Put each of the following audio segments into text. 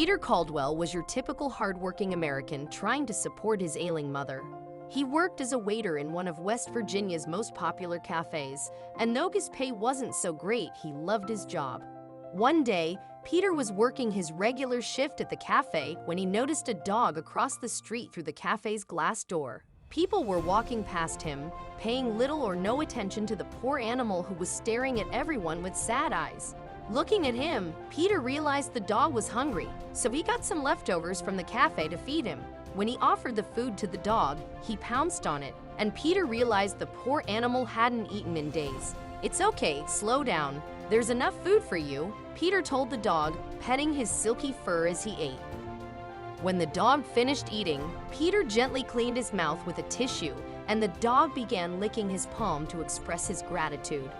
Peter Caldwell was your typical hardworking American trying to support his ailing mother. He worked as a waiter in one of West Virginia's most popular cafes, and though his pay wasn't so great, he loved his job. One day, Peter was working his regular shift at the cafe when he noticed a dog across the street through the cafe's glass door. People were walking past him, paying little or no attention to the poor animal who was staring at everyone with sad eyes. Looking at him, Peter realized the dog was hungry, so he got some leftovers from the cafe to feed him. When he offered the food to the dog, he pounced on it, and Peter realized the poor animal hadn't eaten in days. "It's okay, slow down. There's enough food for you," Peter told the dog, petting his silky fur as he ate. When the dog finished eating, Peter gently cleaned his mouth with a tissue, and the dog began licking his palm to express his gratitude.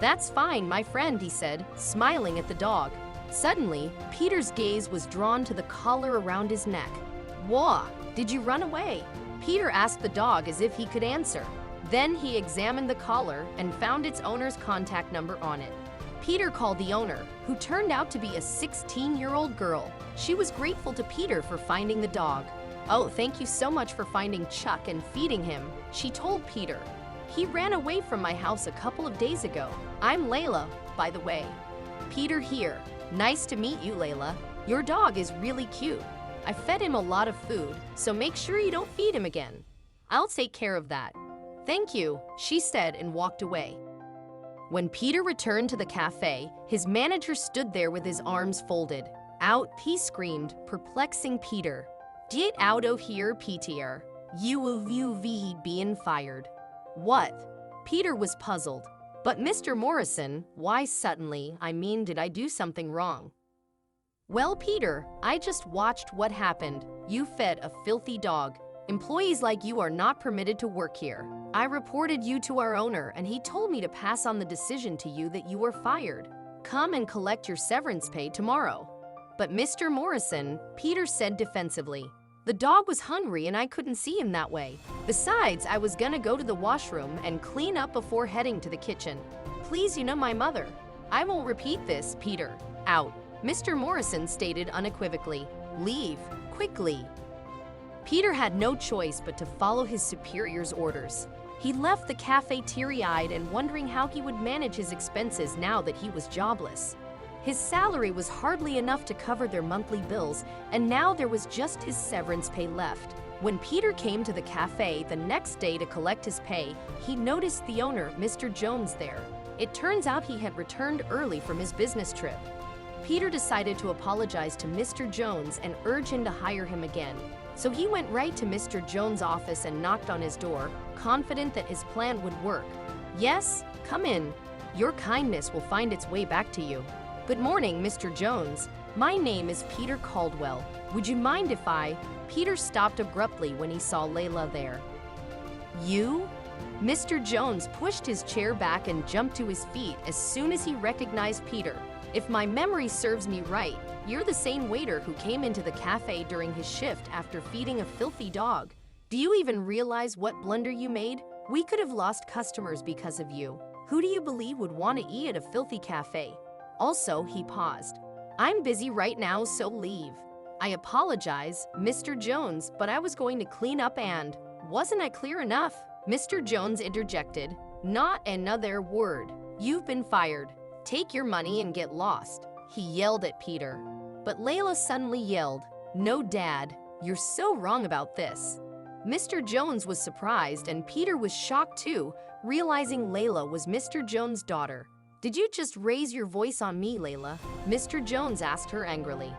"That's fine, my friend," he said, smiling at the dog. Suddenly, Peter's gaze was drawn to the collar around his neck. "Whoa, did you run away?" Peter asked the dog as if he could answer. Then he examined the collar and found its owner's contact number on it. Peter called the owner, who turned out to be a 16-year-old girl. She was grateful to Peter for finding the dog. "Oh, thank you so much for finding Chuck and feeding him," she told Peter. "He ran away from my house a couple of days ago. I'm Layla, by the way." "Peter here. Nice to meet you, Layla. Your dog is really cute. I fed him a lot of food, so make sure you don't feed him again." "I'll take care of that." "Thank you," she said and walked away. When Peter returned to the cafe, his manager stood there with his arms folded. "Out," he screamed, perplexing Peter. "Get out of here, Peter. You've been fired." "What?" Peter was puzzled. "But Mr. Morrison, why suddenly? Did I do something wrong?" "Well, Peter, I just watched what happened. You fed a filthy dog. Employees like you are not permitted to work here. I reported you to our owner, and he told me to pass on the decision to you that you were fired. Come and collect your severance pay tomorrow." "But Mr. Morrison," Peter said defensively, "the dog was hungry and I couldn't see him that way. Besides, I was gonna go to the washroom and clean up before heading to the kitchen. Please, you know my mother." "I won't repeat this, Peter." "Out," Mr. Morrison stated unequivocally. "Leave, quickly." Peter had no choice but to follow his superior's orders. He left the cafe teary-eyed and wondering how he would manage his expenses now that he was jobless. His salary was hardly enough to cover their monthly bills, and now there was just his severance pay left. When Peter came to the cafe the next day to collect his pay, he noticed the owner, Mr. Jones, there. It turns out he had returned early from his business trip. Peter decided to apologize to Mr. Jones and urge him to hire him again. So he went right to Mr. Jones' office and knocked on his door, confident that his plan would work. "Yes, come in. Your kindness will find its way back to you." "Good morning, Mr. Jones. My name is Peter Caldwell. Would you mind if I—" Peter stopped abruptly when he saw Layla there. "You?" Mr. Jones pushed his chair back and jumped to his feet as soon as he recognized Peter. "If my memory serves me right, you're the same waiter who came into the cafe during his shift after feeding a filthy dog. Do you even realize what blunder you made? We could have lost customers because of you. Who do you believe would want to eat at a filthy cafe? Also," he paused, "I'm busy right now, so leave." "I apologize, Mr. Jones, but I was going to clean up and—" "Wasn't I clear enough?" Mr. Jones interjected. "Not another word. You've been fired. Take your money and get lost," he yelled at Peter. But Layla suddenly yelled, "No, Dad, you're so wrong about this." Mr. Jones was surprised and Peter was shocked too, realizing Layla was Mr. Jones' daughter. "Did you just raise your voice on me, Layla?" Mr. Jones asked her angrily.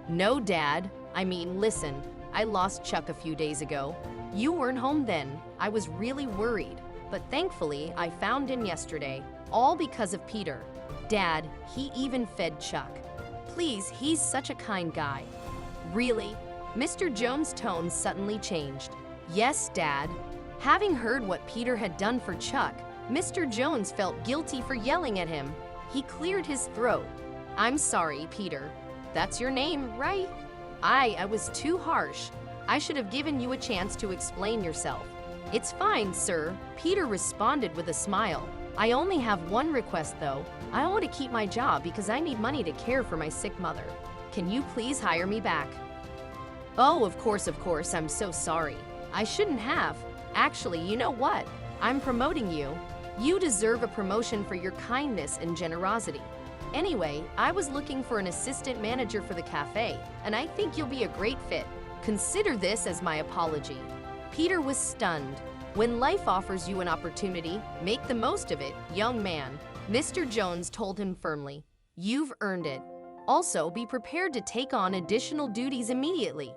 "No, Dad. Listen, I lost Chuck a few days ago. You weren't home then. I was really worried, but thankfully I found him yesterday. All because of Peter. Dad, he even fed Chuck. Please, he's such a kind guy." "Really?" Mr. Jones' tone suddenly changed. "Yes, Dad." Having heard what Peter had done for Chuck, Mr. Jones felt guilty for yelling at him. He cleared his throat. "I'm sorry, Peter. That's your name, right? I was too harsh. I should have given you a chance to explain yourself." "It's fine, sir," Peter responded with a smile. "I only have one request though. I want to keep my job because I need money to care for my sick mother." Can you please hire me back?" "Oh, of course, I'm so sorry. I shouldn't have. Actually, you know what? I'm promoting you. You deserve a promotion for your kindness and generosity. Anyway, I was looking for an assistant manager for the cafe, and I think you'll be a great fit. Consider this as my apology." Peter was stunned. "When life offers you an opportunity, make the most of it, young man," Mr. Jones told him firmly. "You've earned it. Also, be prepared to take on additional duties immediately."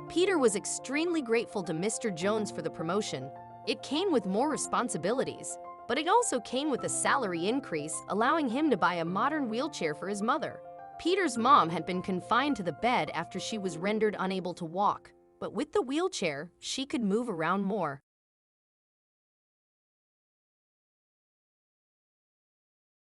Peter was extremely grateful to Mr. Jones for the promotion. It came with more responsibilities, but it also came with a salary increase, allowing him to buy a modern wheelchair for his mother. Peter's mom had been confined to the bed after she was rendered unable to walk, but with the wheelchair, she could move around more.